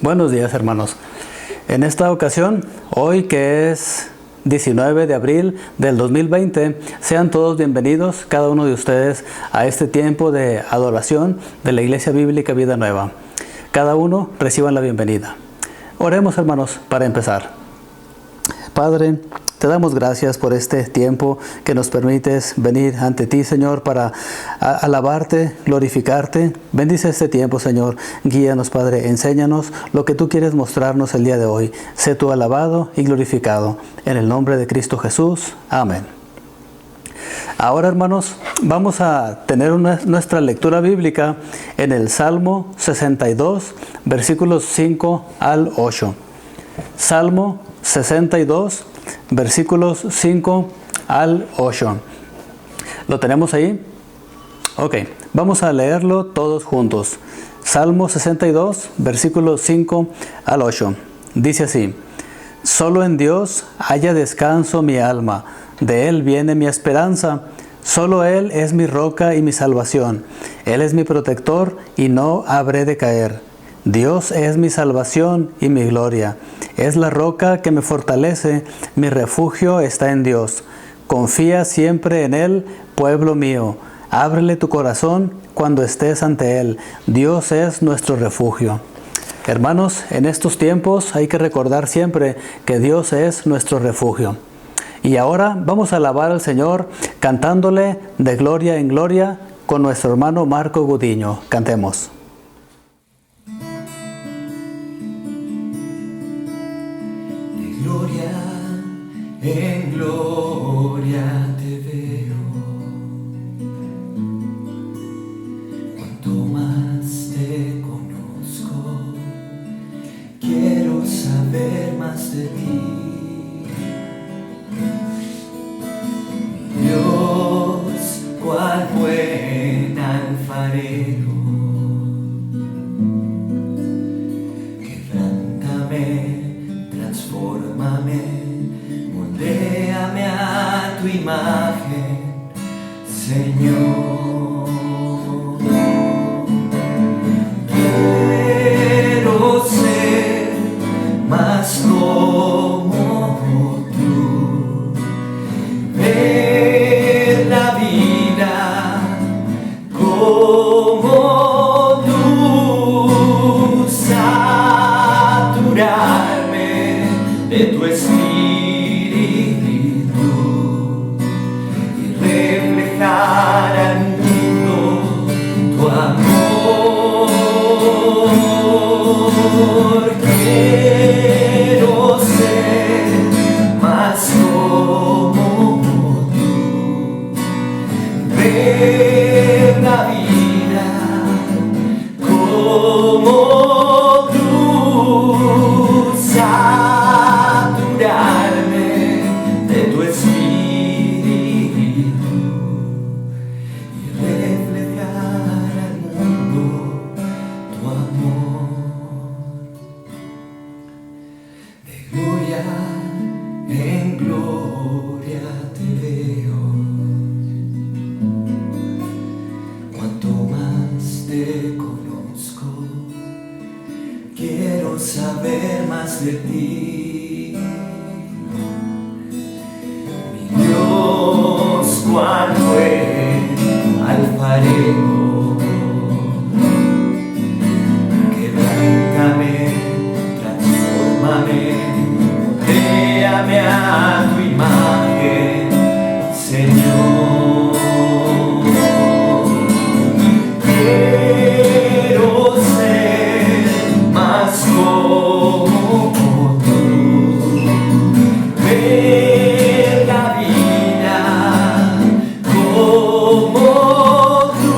Buenos días, hermanos. En esta ocasión, hoy que es 19 de abril del 2020, sean todos bienvenidos, cada uno de ustedes, a este tiempo de adoración de la Iglesia Bíblica Vida Nueva. Cada uno reciban la bienvenida. Oremos, hermanos, para empezar. Padre, te damos gracias por este tiempo que nos permites venir ante ti, Señor, para alabarte, glorificarte. Bendice este tiempo, Señor. Guíanos, Padre. Enséñanos lo que tú quieres mostrarnos el día de hoy. Sé tú alabado y glorificado. En el nombre de Cristo Jesús. Amén. Ahora, hermanos, vamos a tener nuestra lectura bíblica en el Salmo 62, versículos 5 al 8. Salmo 62, versículos 5 al 8. ¿Lo tenemos ahí? Ok, vamos a leerlo todos juntos. Salmo 62, versículos 5 al 8. Dice así: Solo en Dios haya descanso mi alma, de Él viene mi esperanza. Solo Él es mi roca y mi salvación. Él es mi protector y no habré de caer. Dios es mi salvación y mi gloria. Es la roca que me fortalece, mi refugio está en Dios. Confía siempre en Él, pueblo mío. Ábrele tu corazón cuando estés ante Él. Dios es nuestro refugio. Hermanos, en estos tiempos hay que recordar siempre que Dios es nuestro refugio. Y ahora vamos a alabar al Señor cantándole de gloria en gloria con nuestro hermano Marco Gudiño. Cantemos. En gloria te veo, cuanto más te conozco, quiero saber más de ti. Dios, cual buen alfarero, quebrántame, transfórmame, moldéame a tu imagen, Señor. Quiero ser más como tú, ver la vida como tú, saturarme de tu espíritu y reflejar al mundo tu amor. Quiero ser más como tú, ver la vida como tú, saturarme de tu espíritu y reflejar al mundo tu amor. De gloria en gloria te veo, cuanto más te conozco, quiero saber más de ti. Mi Dios, cuán buen alfarero, quebrántame, transfórmame, créame a tu imagen, Señor. Quiero ser más como tú, ver la vida como tú,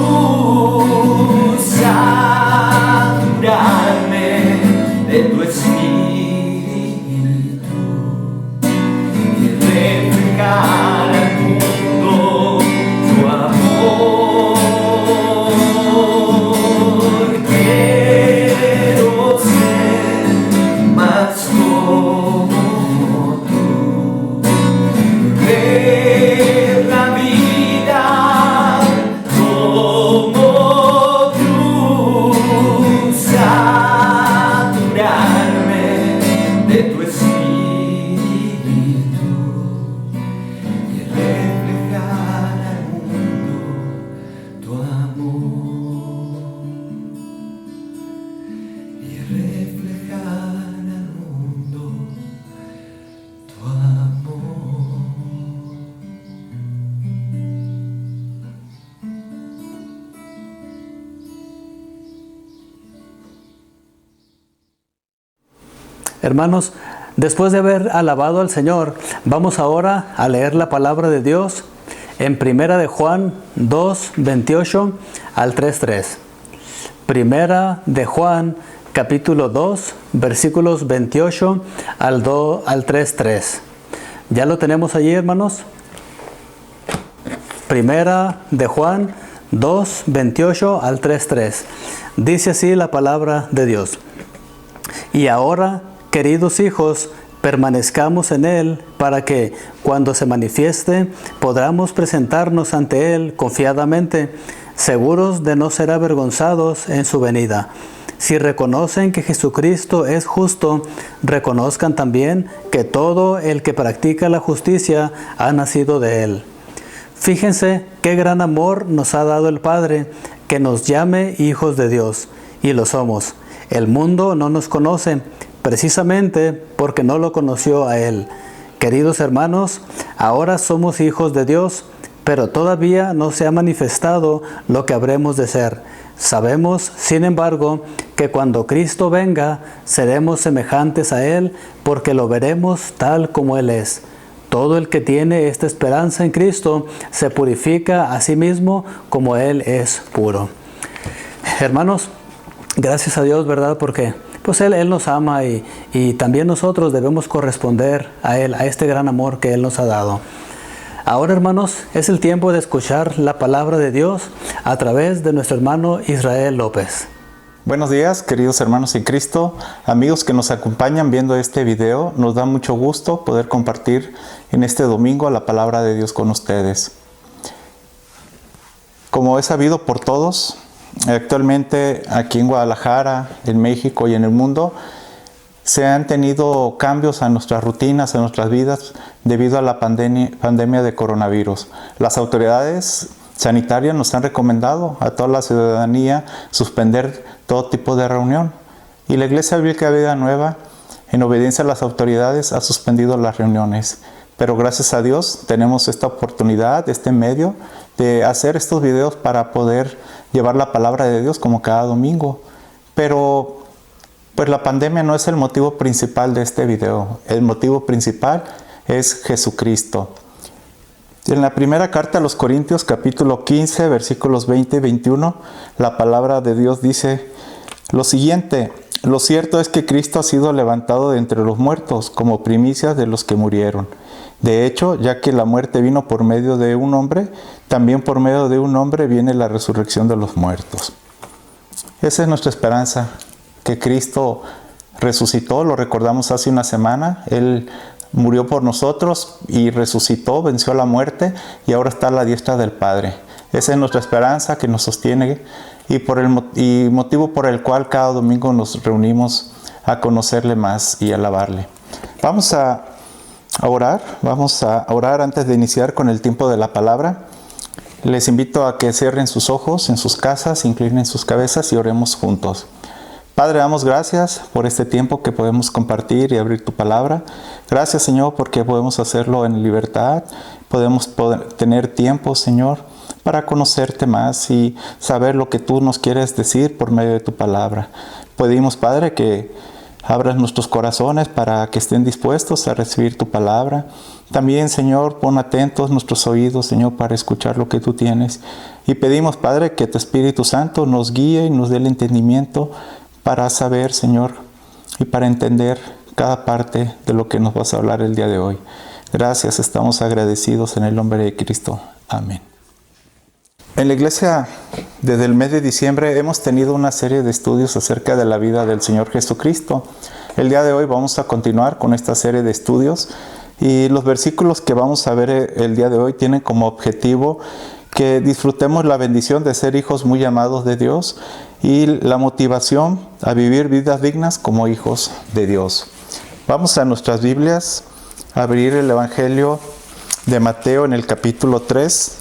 Hermanos, después de haber alabado al Señor, vamos ahora a leer la palabra de Dios en Primera de Juan 2, 28 al 3:3. Primera de Juan, capítulo 2, versículos 28 al 3:3. ¿Ya lo tenemos allí, hermanos? Primera de Juan 2, 28 al 3:3. Dice así la palabra de Dios. Y ahora, queridos hijos, permanezcamos en Él para que, cuando se manifieste, podamos presentarnos ante Él confiadamente, seguros de no ser avergonzados en su venida. Si reconocen que Jesucristo es justo, reconozcan también que todo el que practica la justicia ha nacido de Él. Fíjense qué gran amor nos ha dado el Padre, que nos llame hijos de Dios, y lo somos. El mundo no nos conoce, precisamente porque no lo conoció a Él. Queridos hermanos, ahora somos hijos de Dios, pero todavía no se ha manifestado lo que habremos de ser. Sabemos, sin embargo, que cuando Cristo venga, seremos semejantes a Él, porque lo veremos tal como Él es. Todo el que tiene esta esperanza en Cristo se purifica a sí mismo como Él es puro. Hermanos, gracias a Dios, ¿verdad? Porque pues Él nos ama y también nosotros debemos corresponder a Él, a este gran amor que Él nos ha dado. Ahora, hermanos, es el tiempo de escuchar la palabra de Dios a través de nuestro hermano Israel López. Buenos días, queridos hermanos en Cristo, amigos que nos acompañan viendo este video. Nos da mucho gusto poder compartir en este domingo la palabra de Dios con ustedes. Como es sabido por todos, actualmente aquí en Guadalajara, en México y en el mundo, se han tenido cambios a nuestras rutinas, a nuestras vidas, debido a la pandemia de coronavirus. Las autoridades sanitarias nos han recomendado a toda la ciudadanía suspender todo tipo de reunión. Y la Iglesia Bíblica Vida Nueva, en obediencia a las autoridades, ha suspendido las reuniones. Pero gracias a Dios tenemos esta oportunidad, este medio, de hacer estos videos para poder llevar la palabra de Dios como cada domingo. Pero pues la pandemia no es el motivo principal de este video. El motivo principal es Jesucristo. En la primera carta a los Corintios, capítulo 15, versículos 20 y 21, la palabra de Dios dice lo siguiente: lo cierto es que Cristo ha sido levantado de entre los muertos como primicias de los que murieron. De hecho, ya que la muerte vino por medio de un hombre, también por medio de un hombre viene la resurrección de los muertos. Esa es nuestra esperanza, que Cristo resucitó. Lo recordamos hace una semana. Él murió por nosotros y resucitó, venció la muerte y ahora está a la diestra del Padre. Esa es nuestra esperanza que nos sostiene y motivo por el cual cada domingo nos reunimos a conocerle más y alabarle. Vamos a orar antes de iniciar con el tiempo de la palabra. Les invito a que cierren sus ojos en sus casas, inclinen sus cabezas y oremos juntos. Padre, damos gracias por este tiempo que podemos compartir y abrir tu palabra. Gracias, Señor, porque podemos hacerlo en libertad. Podemos tener tiempo, Señor, para conocerte más y saber lo que tú nos quieres decir por medio de tu palabra. Pedimos, Padre, que abras nuestros corazones para que estén dispuestos a recibir tu palabra. También, Señor, pon atentos nuestros oídos, Señor, para escuchar lo que tú tienes. Y pedimos, Padre, que tu Espíritu Santo nos guíe y nos dé el entendimiento para saber, Señor, y para entender cada parte de lo que nos vas a hablar el día de hoy. Gracias, estamos agradecidos en el nombre de Cristo. Amén. En la iglesia, desde el mes de diciembre, hemos tenido una serie de estudios acerca de la vida del Señor Jesucristo. El día de hoy vamos a continuar con esta serie de estudios y los versículos que vamos a ver el día de hoy tienen como objetivo que disfrutemos la bendición de ser hijos muy amados de Dios y la motivación a vivir vidas dignas como hijos de Dios. Vamos a nuestras Biblias a abrir el Evangelio de Mateo en el capítulo 3.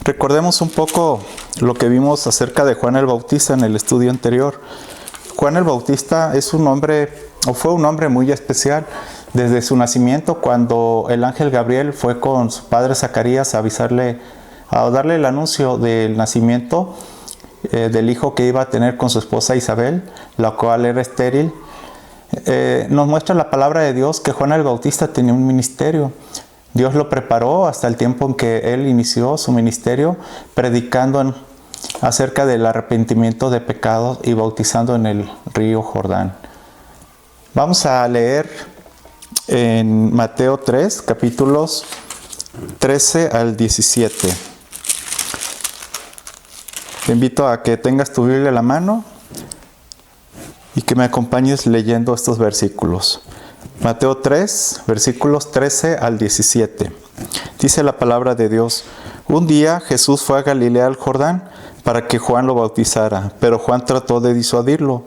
Recordemos un poco lo que vimos acerca de Juan el Bautista en el estudio anterior. Juan el Bautista fue un hombre muy especial. Desde su nacimiento, cuando el ángel Gabriel fue con su padre Zacarías a darle el anuncio del nacimiento, del hijo que iba a tener con su esposa Isabel, la cual era estéril, nos muestra la palabra de Dios que Juan el Bautista tenía un ministerio. Dios lo preparó hasta el tiempo en que él inició su ministerio, predicando acerca del arrepentimiento de pecados y bautizando en el río Jordán. Vamos a leer en Mateo 3, capítulos 13 al 17. Te invito a que tengas tu Biblia a la mano y que me acompañes leyendo estos versículos. Mateo 3, versículos 13 al 17. Dice la palabra de Dios: Un día Jesús fue a Galilea al Jordán para que Juan lo bautizara, pero Juan trató de disuadirlo.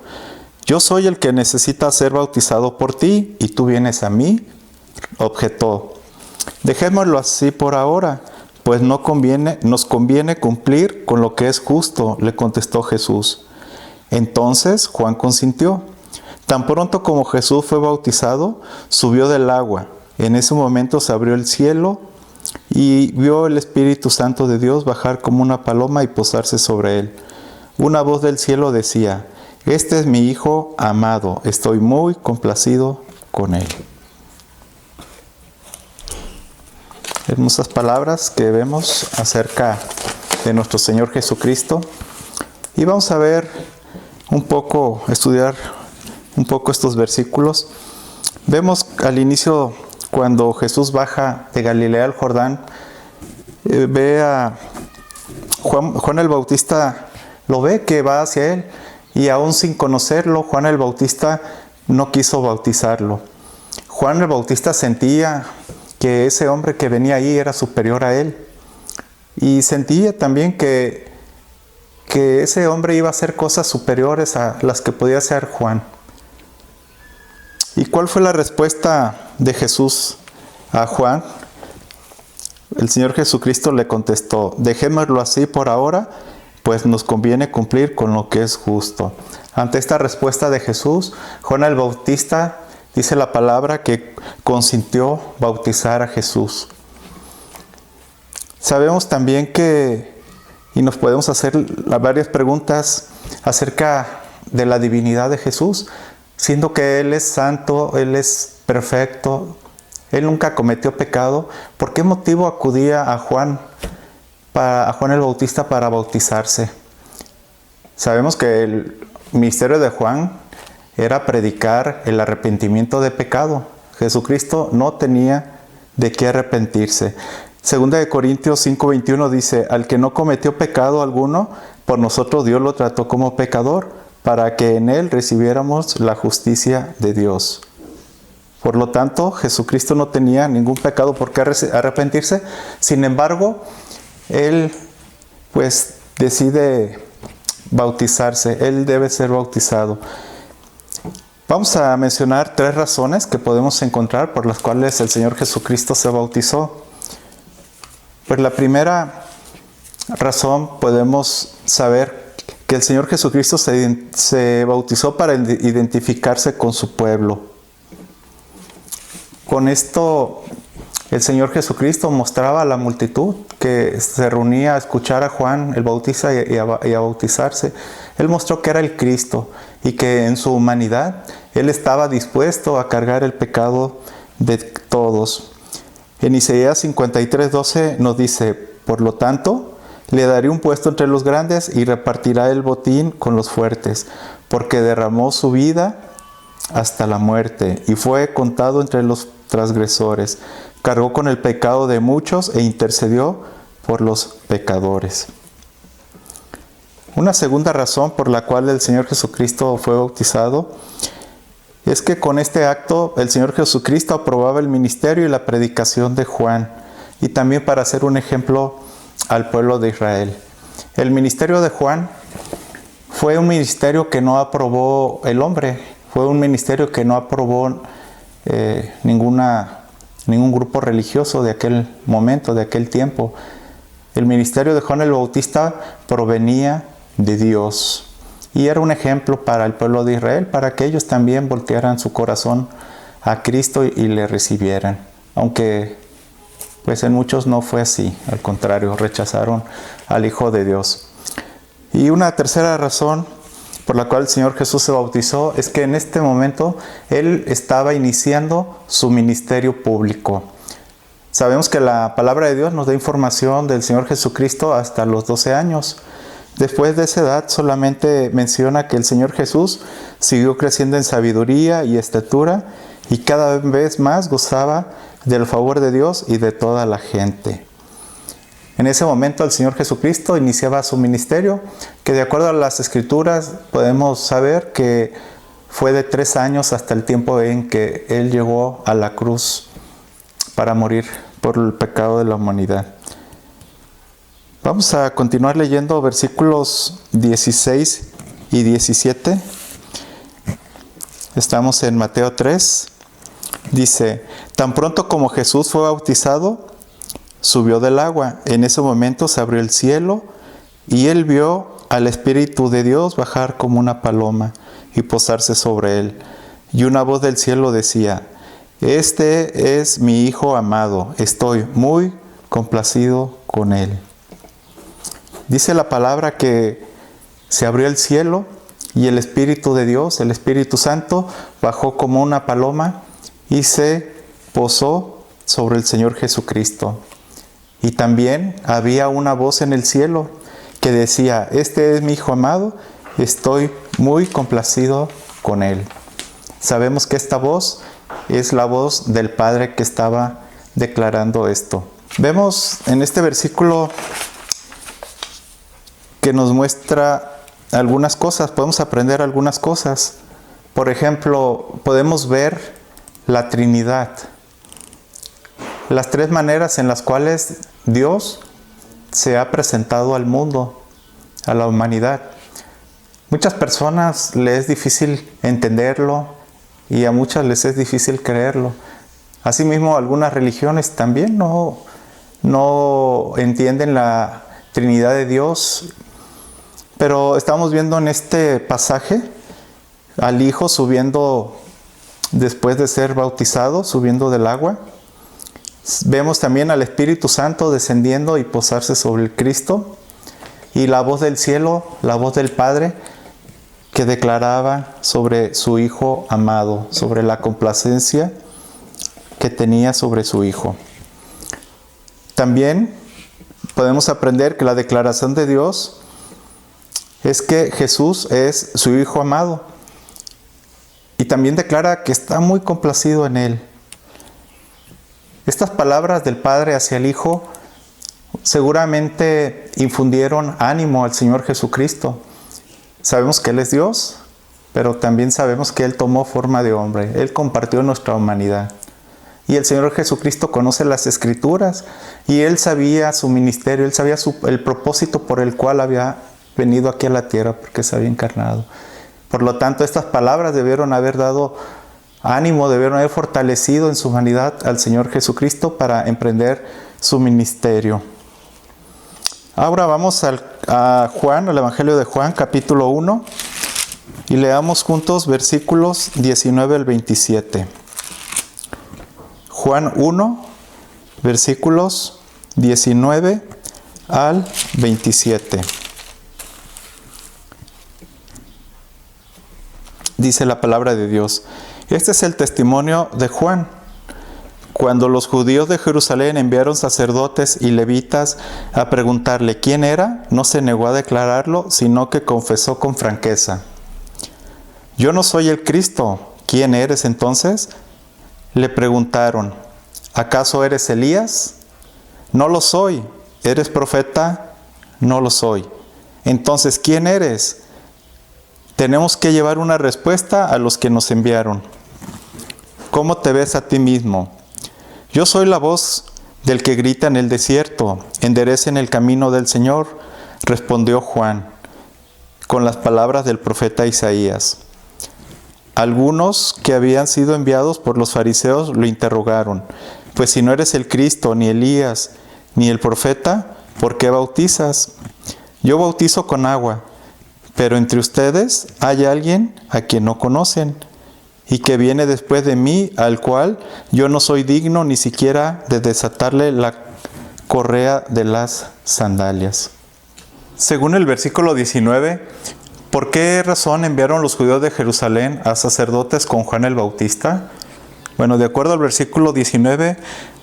Yo soy el que necesita ser bautizado por ti, y tú vienes a mí, objetó. Dejémoslo así por ahora, pues nos conviene cumplir con lo que es justo, le contestó Jesús. Entonces Juan consintió. Tan pronto como Jesús fue bautizado, subió del agua. En ese momento se abrió el cielo y vio el Espíritu Santo de Dios bajar como una paloma y posarse sobre él. Una voz del cielo decía: Este es mi Hijo amado, estoy muy complacido con él. Hermosas palabras que vemos acerca de nuestro Señor Jesucristo. Y vamos a ver estudiar un poco estos versículos. Vemos al inicio, cuando Jesús baja de Galilea al Jordán, ve a Juan el Bautista, lo ve que va hacia él, y aún sin conocerlo, Juan el Bautista no quiso bautizarlo. Juan el Bautista sentía que ese hombre que venía ahí era superior a él, y sentía también que ese hombre iba a hacer cosas superiores a las que podía hacer Juan. ¿Y cuál fue la respuesta de Jesús a Juan? El Señor Jesucristo le contestó: dejémoslo así por ahora, pues nos conviene cumplir con lo que es justo. Ante esta respuesta de Jesús, Juan el Bautista, dice la palabra, que consintió bautizar a Jesús. Sabemos también y nos podemos hacer varias preguntas acerca de la divinidad de Jesús, siendo que Él es santo, Él es perfecto, Él nunca cometió pecado. ¿Por qué motivo acudía a Juan el Bautista para bautizarse? Sabemos que el ministerio de Juan era predicar el arrepentimiento de pecado. Jesucristo no tenía de qué arrepentirse. Segunda de Corintios 5:21 dice: al que no cometió pecado alguno, por nosotros Dios lo trató como pecador, para que en él recibiéramos la justicia de Dios. Por lo tanto, Jesucristo no tenía ningún pecado por qué arrepentirse. Sin embargo, él pues decide bautizarse. Él debe ser bautizado. Vamos a mencionar 3 razones que podemos encontrar por las cuales el Señor Jesucristo se bautizó. Pues la primera razón, podemos saber que el Señor Jesucristo se bautizó para identificarse con su pueblo. Con esto, el Señor Jesucristo mostraba a la multitud que se reunía a escuchar a Juan el Bautista y a bautizarse. Él mostró que era el Cristo y que en su humanidad Él estaba dispuesto a cargar el pecado de todos. En Isaías 53:12 nos dice: por lo tanto, le daré un puesto entre los grandes y repartirá el botín con los fuertes, porque derramó su vida hasta la muerte y fue contado entre los transgresores. Cargó con el pecado de muchos e intercedió por los pecadores. Una segunda razón por la cual el Señor Jesucristo fue bautizado es que con este acto el Señor Jesucristo aprobaba el ministerio y la predicación de Juan, y también para ser un ejemplo al pueblo de Israel. El ministerio de Juan fue un ministerio que no aprobó el hombre, fue un ministerio que no aprobó ningún grupo religioso de aquel momento, de aquel tiempo. El ministerio de Juan el Bautista provenía de Dios y era un ejemplo para el pueblo de Israel, para que ellos también voltearan su corazón a Cristo y le recibieran. Aunque pues en muchos no fue así, al contrario, rechazaron al Hijo de Dios. Y una tercera razón por la cual el Señor Jesús se bautizó es que en este momento Él estaba iniciando su ministerio público. Sabemos que la palabra de Dios nos da información del Señor Jesucristo hasta los 12 años. Después de esa edad solamente menciona que el Señor Jesús siguió creciendo en sabiduría y estatura y cada vez más gozaba del favor de Dios y de toda la gente. En ese momento el Señor Jesucristo iniciaba su ministerio, que de acuerdo a las Escrituras podemos saber que fue de 3 años hasta el tiempo en que Él llegó a la cruz para morir por el pecado de la humanidad. Vamos a continuar leyendo versículos 16 y 17. Estamos en Mateo 3. Dice, tan pronto como Jesús fue bautizado, subió del agua. En ese momento se abrió el cielo y Él vio al Espíritu de Dios bajar como una paloma y posarse sobre Él. Y una voz del cielo decía, este es mi Hijo amado, estoy muy complacido con Él. Dice la palabra que se abrió el cielo y el Espíritu de Dios, el Espíritu Santo, bajó como una paloma y se posó sobre el Señor Jesucristo. Y también había una voz en el cielo que decía, este es mi Hijo amado, estoy muy complacido con Él. Sabemos que esta voz es la voz del Padre que estaba declarando esto. Vemos en este versículo que nos muestra algunas cosas, podemos aprender algunas cosas. Por ejemplo, podemos ver la Trinidad. Las 3 maneras en las cuales Dios se ha presentado al mundo, a la humanidad. Muchas personas les es difícil entenderlo y a muchas les es difícil creerlo. Asimismo, algunas religiones también no entienden la Trinidad de Dios. Pero estamos viendo en este pasaje al Hijo subiendo después de ser bautizado, subiendo del agua. Vemos también al Espíritu Santo descendiendo y posarse sobre el Cristo. Y la voz del cielo, la voz del Padre, que declaraba sobre su Hijo amado, sobre la complacencia que tenía sobre su Hijo. También podemos aprender que la declaración de Dios es que Jesús es su Hijo amado. Y también declara que está muy complacido en Él. Estas palabras del Padre hacia el Hijo seguramente infundieron ánimo al Señor Jesucristo. Sabemos que Él es Dios, pero también sabemos que Él tomó forma de hombre. Él compartió nuestra humanidad. Y el Señor Jesucristo conoce las Escrituras y Él sabía su ministerio, Él sabía el propósito por el cual había venido aquí a la tierra, porque se había encarnado. Por lo tanto, estas palabras debieron haber dado ánimo, debieron haber fortalecido en su humanidad al Señor Jesucristo para emprender su ministerio. Ahora vamos a Juan, al Evangelio de Juan, capítulo 1, y leamos juntos versículos 19 al 27. Juan 1, versículos 19 al 27. Dice la palabra de Dios. Este es el testimonio de Juan. Cuando los judíos de Jerusalén enviaron sacerdotes y levitas a preguntarle quién era, no se negó a declararlo, sino que confesó con franqueza. Yo no soy el Cristo. ¿Quién eres entonces? Le preguntaron, ¿acaso eres Elías? No lo soy. ¿Eres profeta? No lo soy. Entonces, ¿quién eres? Tenemos que llevar una respuesta a los que nos enviaron. ¿Cómo te ves a ti mismo? Yo soy la voz del que grita en el desierto, enderecen el camino del Señor, respondió Juan, con las palabras del profeta Isaías. Algunos que habían sido enviados por los fariseos lo interrogaron, pues si no eres el Cristo, ni Elías, ni el profeta, ¿por qué bautizas? Yo bautizo con agua, pero entre ustedes hay alguien a quien no conocen, y que viene después de mí, al cual yo no soy digno ni siquiera de desatarle la correa de las sandalias. Según el versículo 19, ¿por qué razón enviaron los judíos de Jerusalén a sacerdotes con Juan el Bautista? Bueno, de acuerdo al versículo 19,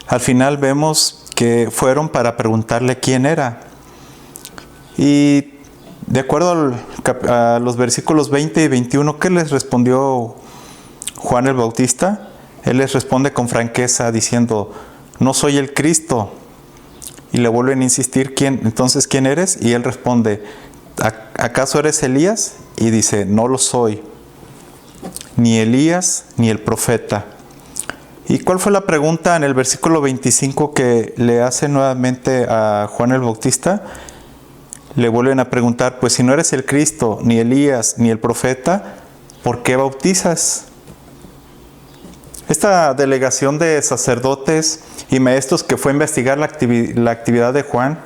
al final vemos que fueron para preguntarle quién era. Y de acuerdo a los versículos 20 y 21, ¿qué les respondió Juan el Bautista? Él les responde con franqueza diciendo, no soy el Cristo. Y le vuelven a insistir, entonces, ¿quién eres? Y él responde, ¿acaso eres Elías? Y dice, no lo soy, ni Elías ni el profeta. ¿Y cuál fue la pregunta en el versículo 25 que le hace nuevamente a Juan el Bautista? Le vuelven a preguntar, pues si no eres el Cristo, ni Elías, ni el profeta, ¿por qué bautizas? Esta delegación de sacerdotes y maestros que fue a investigar la actividad de Juan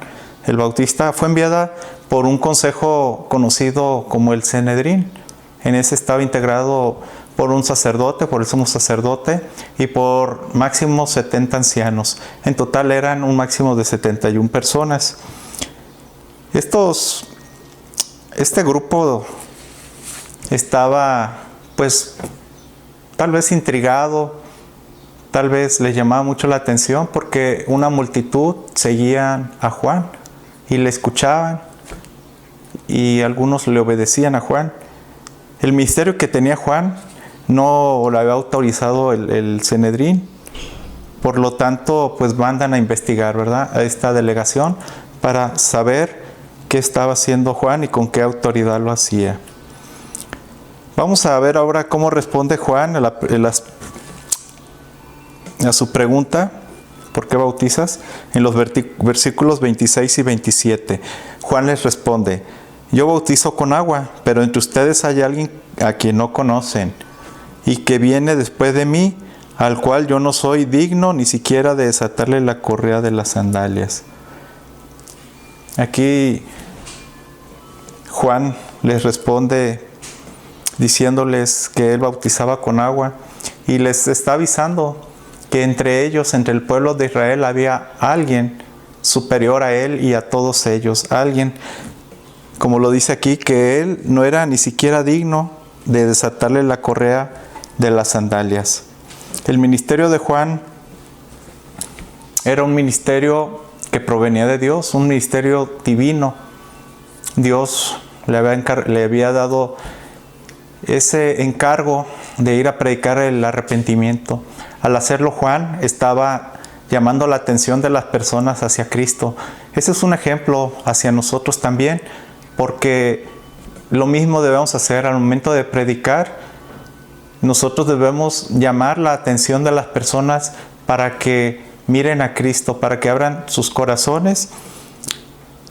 el Bautista fue enviada por un consejo conocido como el Sanedrín. En ese estaba integrado por un sacerdote, por el sumo sacerdote, y por máximo 70 ancianos. En total eran un máximo de 71 personas. Este grupo estaba, pues, tal vez intrigado, tal vez les llamaba mucho la atención porque una multitud seguían a Juan y le escuchaban y algunos le obedecían a Juan. El ministerio que tenía Juan no lo había autorizado el Sanedrín, por lo tanto, pues mandan a investigar, ¿verdad?, a esta delegación para saber qué estaba haciendo Juan y con qué autoridad lo hacía. Vamos a ver ahora cómo responde Juan a su pregunta, ¿por qué bautizas? En los versículos 26 y 27. Juan les responde, yo bautizo con agua, pero entre ustedes hay alguien a quien no conocen y que viene después de mí, al cual yo no soy digno ni siquiera de desatarle la correa de las sandalias. Aquí Juan les responde diciéndoles que él bautizaba con agua y les está avisando que entre ellos, entre el pueblo de Israel, había alguien superior a él y a todos ellos. Alguien, como lo dice aquí, que él no era ni siquiera digno de desatarle la correa de las sandalias. El ministerio de Juan era un ministerio que provenía de Dios, un ministerio divino. Dios le había dado ese encargo de ir a predicar el arrepentimiento. Al hacerlo, Juan estaba llamando la atención de las personas hacia Cristo. Ese es un ejemplo hacia nosotros también, porque lo mismo debemos hacer al momento de predicar. Nosotros debemos llamar la atención de las personas para que miren a Cristo, para que abran sus corazones,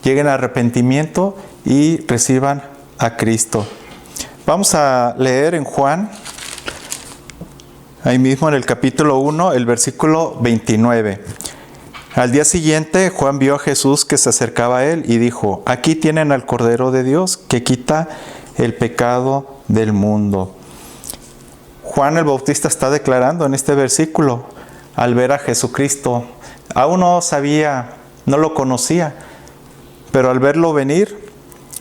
lleguen al arrepentimiento y reciban a Cristo. Vamos a leer en Juan, ahí mismo en el capítulo 1, el versículo 29. Al día siguiente, Juan vio a Jesús que se acercaba a él y dijo, aquí tienen al Cordero de Dios que quita el pecado del mundo. Juan el Bautista está declarando en este versículo, al ver a Jesucristo, aún no sabía, no lo conocía, pero al verlo venir,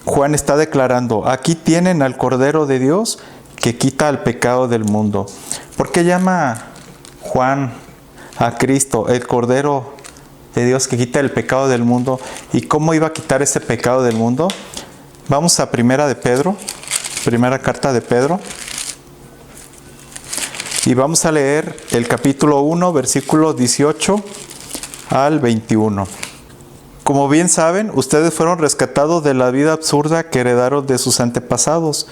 Juan está declarando, aquí tienen al Cordero de Dios que quita el pecado del mundo. ¿Por qué llama Juan a Cristo el Cordero de Dios que quita el pecado del mundo? ¿Y cómo iba a quitar ese pecado del mundo? Vamos a primera carta de Pedro. Y vamos a leer el capítulo 1, versículos 18 al 21. Como bien saben, ustedes fueron rescatados de la vida absurda que heredaron de sus antepasados.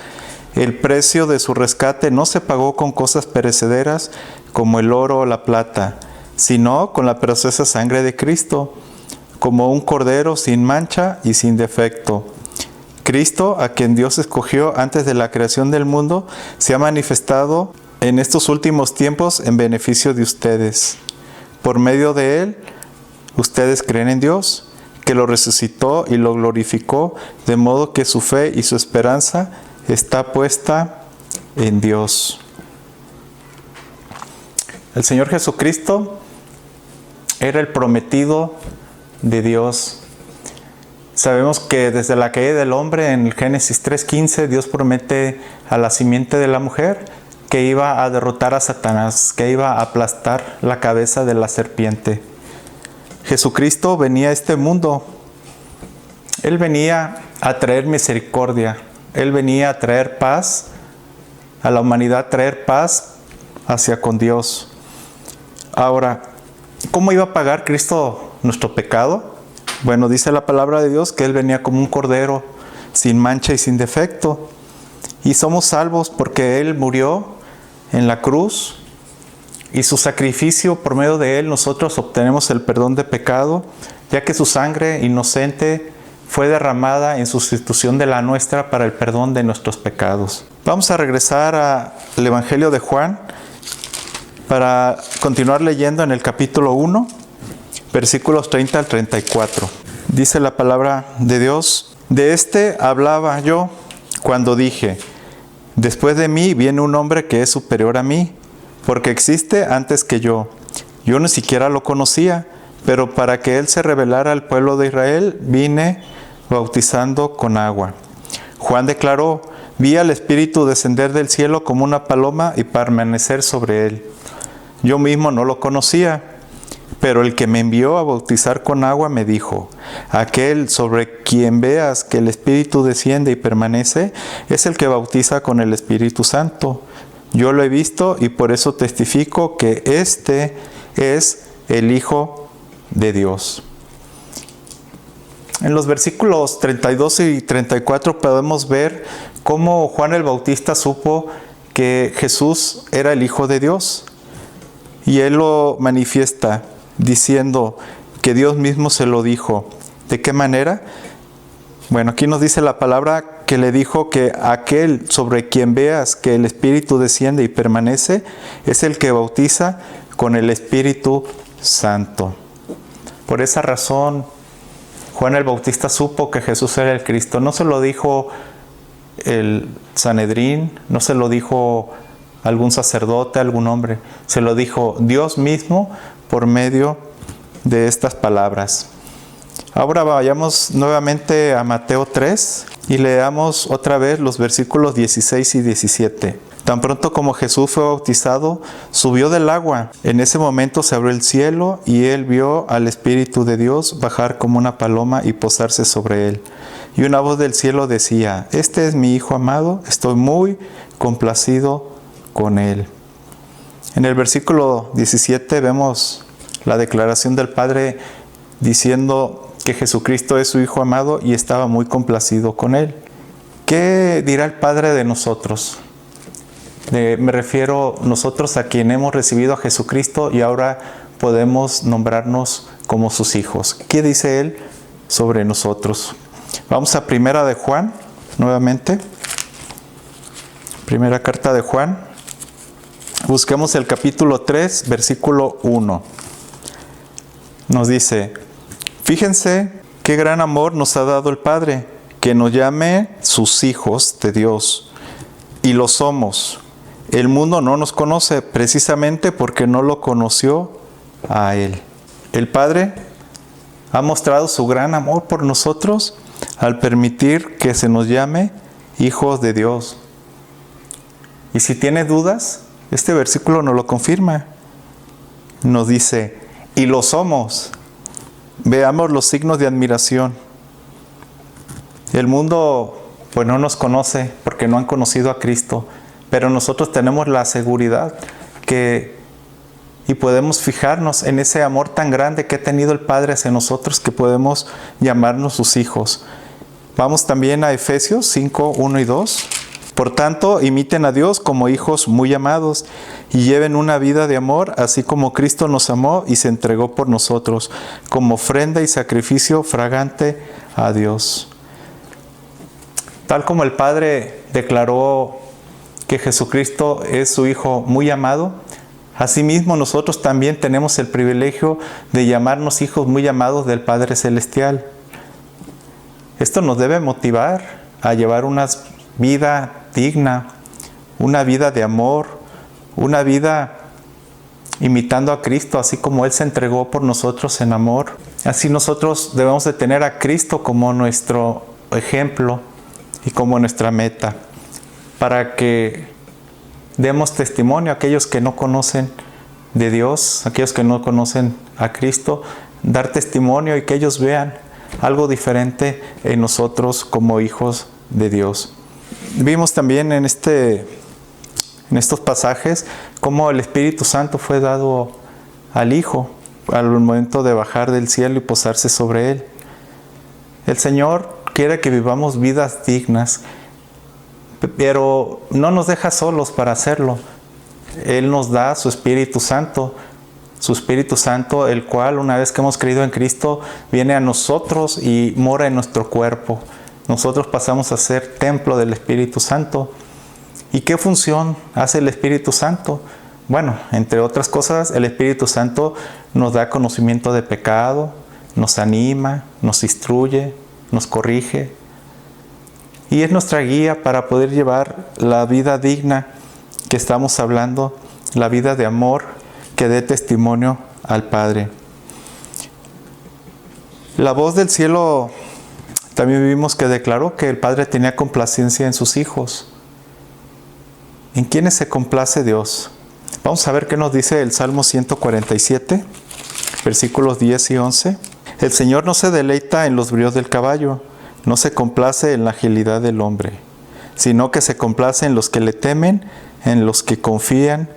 El precio de su rescate no se pagó con cosas perecederas como el oro o la plata, sino con la preciosa sangre de Cristo, como un cordero sin mancha y sin defecto. Cristo, a quien Dios escogió antes de la creación del mundo, se ha manifestado en estos últimos tiempos en beneficio de ustedes. Por medio de Él, ustedes creen en Dios, que lo resucitó y lo glorificó, de modo que su fe y su esperanza está puesta en Dios. El Señor Jesucristo era el prometido de Dios. Sabemos que desde la caída del hombre en el Génesis 3:15 Dios promete a la simiente de la mujer que iba a derrotar a Satanás, que iba a aplastar la cabeza de la serpiente. Jesucristo venía a este mundo. Él venía a traer misericordia. Él venía a traer paz a la humanidad, traer paz hacia con Dios. Ahora, ¿cómo iba a pagar Cristo nuestro pecado? Bueno, dice la palabra de Dios que Él venía como un cordero sin mancha y sin defecto. Y somos salvos porque Él murió en la cruz y su sacrificio, por medio de Él, nosotros obtenemos el perdón de pecado, ya que su sangre inocente fue derramada en sustitución de la nuestra para el perdón de nuestros pecados. Vamos a regresar al Evangelio de Juan para continuar leyendo en el capítulo 1, versículos 30 al 34. Dice la palabra de Dios: de este hablaba yo cuando dije, después de mí viene un hombre que es superior a mí, porque existe antes que yo. Yo ni siquiera lo conocía, pero para que Él se revelara al pueblo de Israel, vine bautizando con agua. Juan declaró: vi al Espíritu descender del cielo como una paloma y permanecer sobre Él. Yo mismo no lo conocía, pero el que me envió a bautizar con agua me dijo: aquel sobre quien veas que el Espíritu desciende y permanece, es el que bautiza con el Espíritu Santo. Yo lo he visto y por eso testifico que este es el Hijo de Dios. En los versículos 32 y 34 podemos ver cómo Juan el Bautista supo que Jesús era el Hijo de Dios. Y él lo manifiesta diciendo que Dios mismo se lo dijo. ¿De qué manera? Bueno, aquí nos dice la palabra que le dijo que aquel sobre quien veas que el Espíritu desciende y permanece es el que bautiza con el Espíritu Santo. Por esa razón, Juan el Bautista supo que Jesús era el Cristo. No se lo dijo el Sanedrín, no se lo dijo algún sacerdote, algún hombre. Se lo dijo Dios mismo por medio de estas palabras. Ahora vayamos nuevamente a Mateo 3 y leamos otra vez los versículos 16 y 17. Tan pronto como Jesús fue bautizado, subió del agua. En ese momento se abrió el cielo y él vio al Espíritu de Dios bajar como una paloma y posarse sobre él. Y una voz del cielo decía: este es mi Hijo amado, estoy muy complacido con él. En el versículo 17 vemos la declaración del Padre diciendo que Jesucristo es su Hijo amado y estaba muy complacido con él. ¿Qué dirá el Padre de nosotros? Me refiero nosotros a quien hemos recibido a Jesucristo y ahora podemos nombrarnos como sus hijos. ¿Qué dice Él sobre nosotros? Vamos a Primera de Juan, nuevamente. Primera carta de Juan. Busquemos el capítulo 3, versículo 1. Nos dice: fíjense qué gran amor nos ha dado el Padre, que nos llame sus hijos de Dios. Y lo somos. El mundo no nos conoce precisamente porque no lo conoció a Él. El Padre ha mostrado su gran amor por nosotros al permitir que se nos llame hijos de Dios. Y si tiene dudas, este versículo nos lo confirma. Nos dice: y lo somos. Veamos los signos de admiración. El mundo pues no nos conoce porque no han conocido a Cristo. Pero nosotros tenemos la seguridad y podemos fijarnos en ese amor tan grande que ha tenido el Padre hacia nosotros, que podemos llamarnos sus hijos. Vamos también a Efesios 5, 1 y 2. Por tanto, imiten a Dios como hijos muy amados y lleven una vida de amor, así como Cristo nos amó y se entregó por nosotros, como ofrenda y sacrificio fragante a Dios. Tal como el Padre declaró que Jesucristo es su Hijo muy amado, asimismo nosotros también tenemos el privilegio de llamarnos hijos muy amados del Padre Celestial. Esto nos debe motivar a llevar una vida digna, una vida de amor, una vida imitando a Cristo, así como Él se entregó por nosotros en amor. Así nosotros debemos de tener a Cristo como nuestro ejemplo y como nuestra meta, para que demos testimonio a aquellos que no conocen de Dios, aquellos que no conocen a Cristo, dar testimonio y que ellos vean algo diferente en nosotros como hijos de Dios. Vimos también en estos pasajes cómo el Espíritu Santo fue dado al Hijo al momento de bajar del cielo y posarse sobre Él. El Señor quiere que vivamos vidas dignas, pero no nos deja solos para hacerlo. Él nos da su Espíritu Santo, el cual una vez que hemos creído en Cristo, viene a nosotros y mora en nuestro cuerpo. Nosotros pasamos a ser templo del Espíritu Santo. ¿Y qué función hace el Espíritu Santo? Bueno, entre otras cosas, el Espíritu Santo nos da conocimiento de pecado, nos anima, nos instruye, nos corrige. Y es nuestra guía para poder llevar la vida digna que estamos hablando, la vida de amor que dé testimonio al Padre. La voz del cielo también vimos que declaró que el Padre tenía complacencia en sus hijos. ¿En quiénes se complace Dios? Vamos a ver qué nos dice el Salmo 147, versículos 10 y 11. El Señor no se deleita en los bríos del caballo, no se complace en la agilidad del hombre, sino que se complace en los que le temen, en los que confían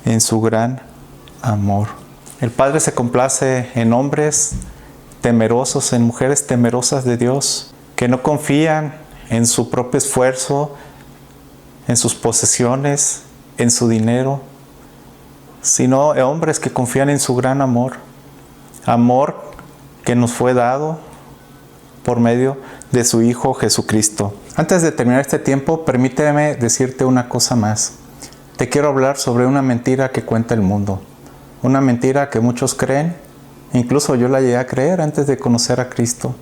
en su gran amor. El Padre se complace en hombres temerosos, en mujeres temerosas de Dios, que no confían en su propio esfuerzo, en sus posesiones, en su dinero, sino hombres que confían en su gran amor. Amor que nos fue dado por medio de su Hijo Jesucristo. Antes de terminar este tiempo, permíteme decirte una cosa más. Te quiero hablar sobre una mentira que cuenta el mundo. Una mentira que muchos creen, incluso yo la llegué a creer antes de conocer a Cristo.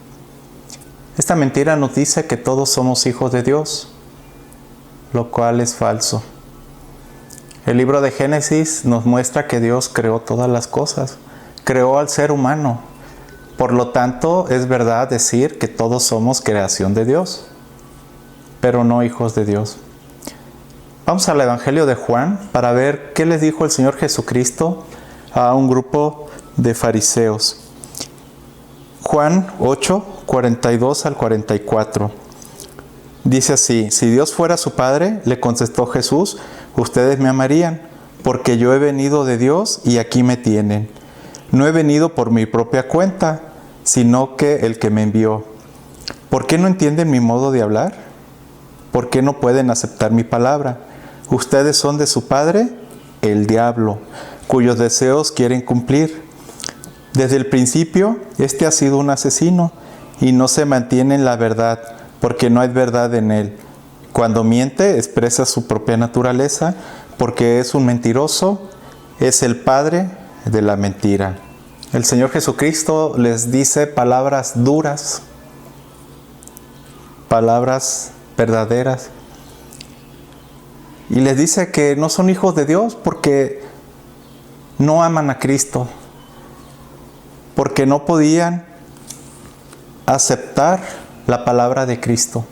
Esta mentira nos dice que todos somos hijos de Dios, lo cual es falso. El libro de Génesis nos muestra que Dios creó todas las cosas, creó al ser humano. Por lo tanto, es verdad decir que todos somos creación de Dios, pero no hijos de Dios. Vamos al Evangelio de Juan para ver qué les dijo el Señor Jesucristo a un grupo de fariseos. Juan 8, 42 al 44. Dice así: si Dios fuera su Padre, le contestó Jesús, ustedes me amarían, porque yo he venido de Dios y aquí me tienen. No he venido por mi propia cuenta, sino que el que me envió. ¿Por qué no entienden mi modo de hablar? ¿Por qué no pueden aceptar mi palabra? Ustedes son de su padre, el diablo, cuyos deseos quieren cumplir. Desde el principio, este ha sido un asesino y no se mantiene en la verdad, porque no hay verdad en él. Cuando miente, expresa su propia naturaleza, porque es un mentiroso, es el padre de la mentira. El Señor Jesucristo les dice palabras duras, palabras verdaderas, y les dice que no son hijos de Dios porque no aman a Cristo, porque no podían aceptar la palabra de Cristo.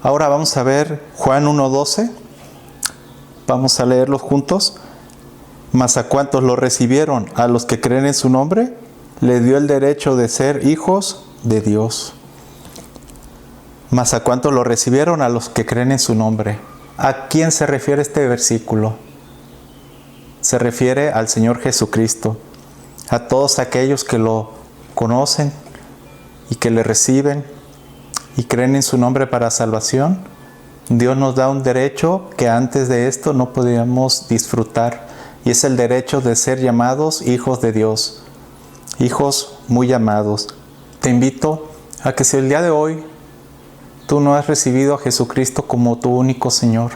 Ahora vamos a ver Juan 1:12. Vamos a leerlos juntos. Mas a cuantos lo recibieron, a los que creen en su nombre, les dio el derecho de ser hijos de Dios. Mas a cuantos lo recibieron, a los que creen en su nombre. ¿A quién se refiere este versículo? Se refiere al Señor Jesucristo, a todos aquellos que lo conocen y que le reciben y creen en su nombre para salvación. Dios nos da un derecho que antes de esto no podíamos disfrutar, y es el derecho de ser llamados hijos de Dios, hijos muy amados. Te invito a que si el día de hoy tú no has recibido a Jesucristo como tu único Señor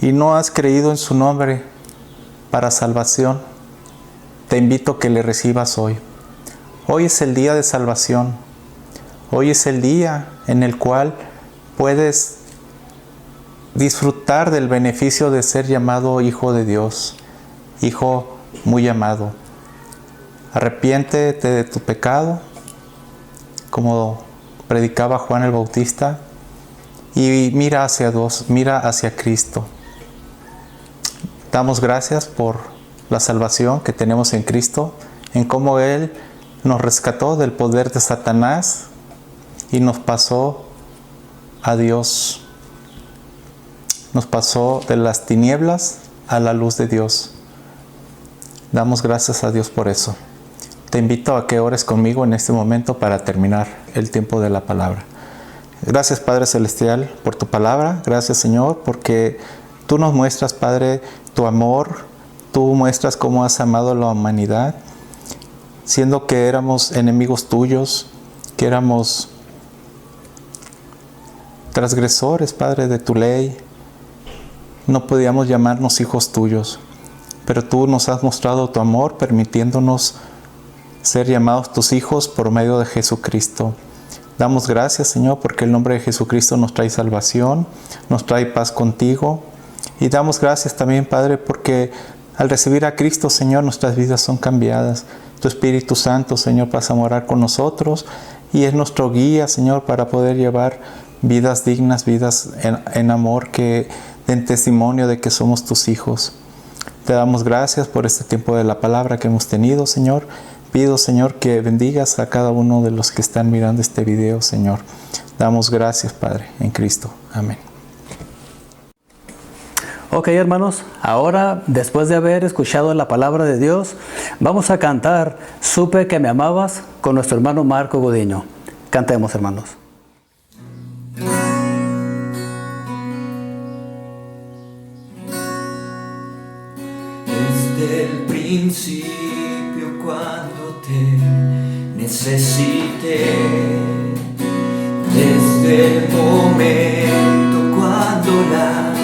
y no has creído en su nombre para salvación, te invito a que le recibas hoy. Hoy es el día de salvación. Hoy es el día en el cual puedes disfrutar del beneficio de ser llamado hijo de Dios, hijo muy amado. arrepiéntete de tu pecado, como predicaba Juan el Bautista, y mira hacia Dios, mira hacia Cristo. Damos gracias por la salvación que tenemos en Cristo, en cómo Él nos rescató del poder de Satanás y nos pasó a Dios. Nos pasó de las tinieblas a la luz de Dios. Damos gracias a Dios por eso. Te invito a que ores conmigo en este momento para terminar el tiempo de la palabra. Gracias, Padre Celestial, por tu palabra. Gracias, Señor, porque tú nos muestras, Padre, tu amor. Tú muestras cómo has amado a la humanidad, siendo que éramos enemigos tuyos, que éramos transgresores, Padre, de tu ley. No podíamos llamarnos hijos tuyos, pero tú nos has mostrado tu amor, permitiéndonos ser llamados tus hijos por medio de Jesucristo. Damos gracias, Señor, porque el nombre de Jesucristo nos trae salvación, nos trae paz contigo. Y damos gracias también, Padre, porque al recibir a Cristo, Señor, nuestras vidas son cambiadas. Tu Espíritu Santo, Señor, pasa a morar con nosotros y es nuestro guía, Señor, para poder llevar vidas dignas, vidas en amor, que den testimonio de que somos tus hijos. Te damos gracias por este tiempo de la palabra que hemos tenido, Señor. Pido, Señor, que bendigas a cada uno de los que están mirando este video, Señor. Damos gracias, Padre, en Cristo. Amén. Ok, hermanos, ahora, después de haber escuchado la palabra de Dios, vamos a cantar Supe que me amabas con nuestro hermano Marco Gudiño. Cantemos, hermanos. Desde el principio cuando te necesité, desde el momento cuando la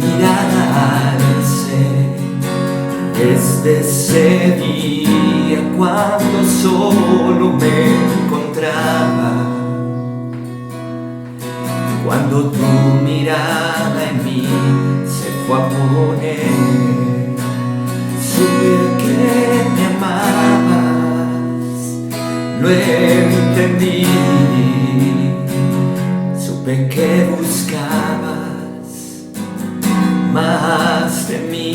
mirada alcé, desde ese día cuando solo me encontraba, cuando tu mirada en mí se fue a poner, supe que me amabas, lo entendí, supe que buscabas más de mí.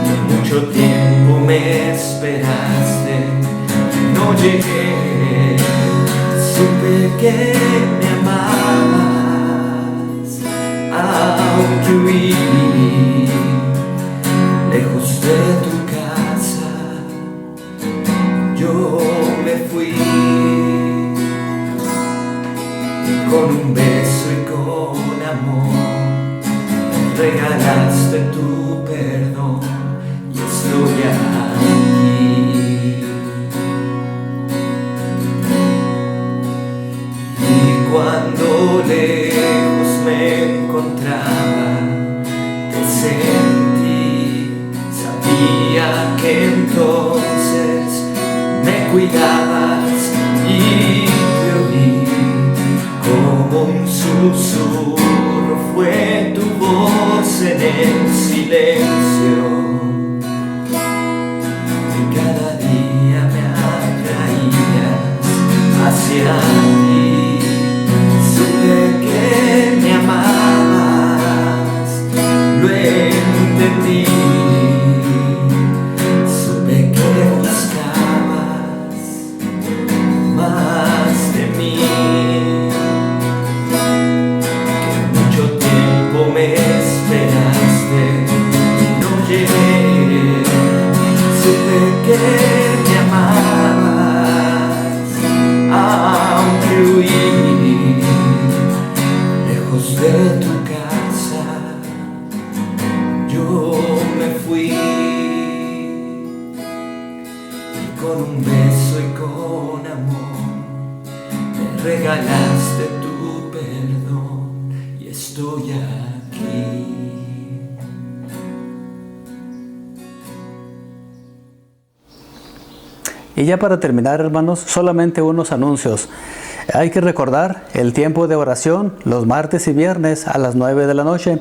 De mucho tiempo me esperaste, no llegué, supe que me amabas, aunque huí lejos de tu casa, yo me fui, y con un beso y con amor regalaste tu perdón y estoy aquí. Y cuando lejos me encontraba, te sentí, sabía que entonces me cuidabas y te oí como un susurro, fue tu voz en el silencio, y cada día me atraías hacia ti. Supe que me amabas, lo entendí, supe que buscabas más de mí, que mucho tiempo me esperaste y no llegué, supe que me amabas, aunque huí lejos de tu casa, yo me fui, y con un beso y con amor me regalaste tu perdón y estoy aquí. Y ya para terminar, hermanos, solamente unos anuncios. Hay que recordar el tiempo de oración los martes y viernes a las 9 de la noche.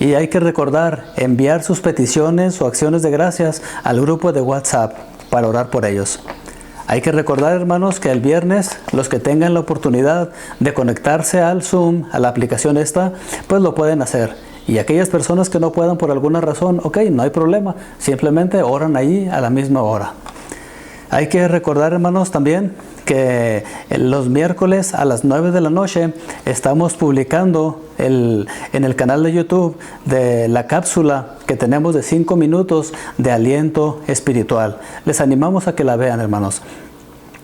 Y hay que recordar enviar sus peticiones o acciones de gracias al grupo de WhatsApp para orar por ellos. Hay que recordar, hermanos, que el viernes los que tengan la oportunidad de conectarse al Zoom, a la aplicación esta, pues lo pueden hacer. Y aquellas personas que no puedan por alguna razón, ok, no hay problema, simplemente oran allí a la misma hora. Hay que recordar, hermanos, también que los miércoles a las 9 de la noche estamos publicando en el canal de YouTube de la cápsula que tenemos de 5 minutos de aliento espiritual. Les animamos a que la vean, hermanos.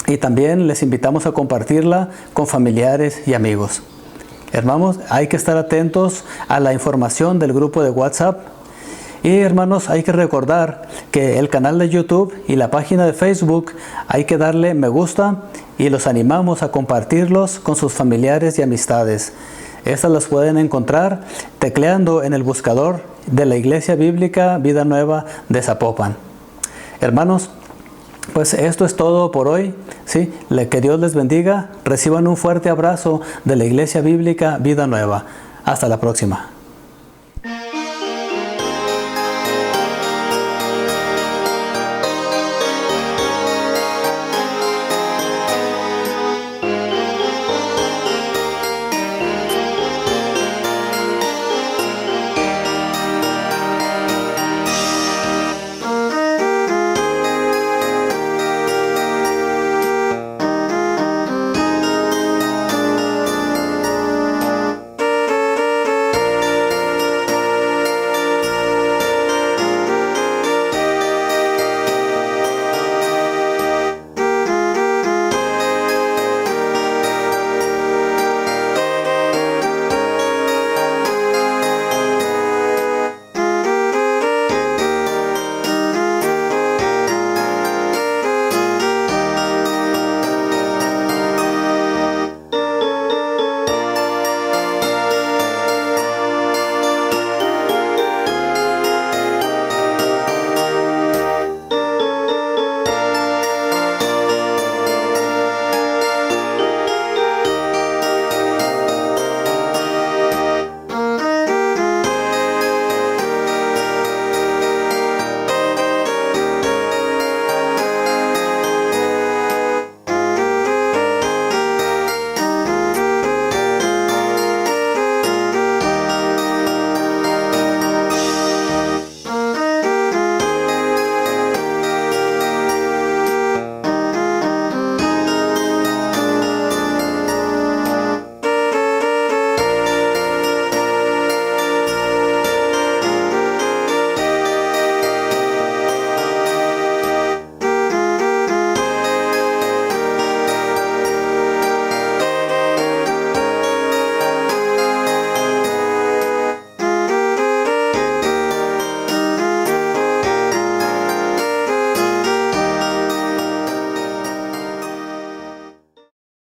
Y también les invitamos a compartirla con familiares y amigos. Hermanos, hay que estar atentos a la información del grupo de WhatsApp. Y hermanos, hay que recordar que el canal de YouTube y la página de Facebook hay que darle me gusta y los animamos a compartirlos con sus familiares y amistades. Estas las pueden encontrar tecleando en el buscador de la Iglesia Bíblica Vida Nueva de Zapopan. Hermanos, pues esto es todo por hoy. ¿Sí? Que Dios les bendiga. Reciban un fuerte abrazo de la Iglesia Bíblica Vida Nueva. Hasta la próxima.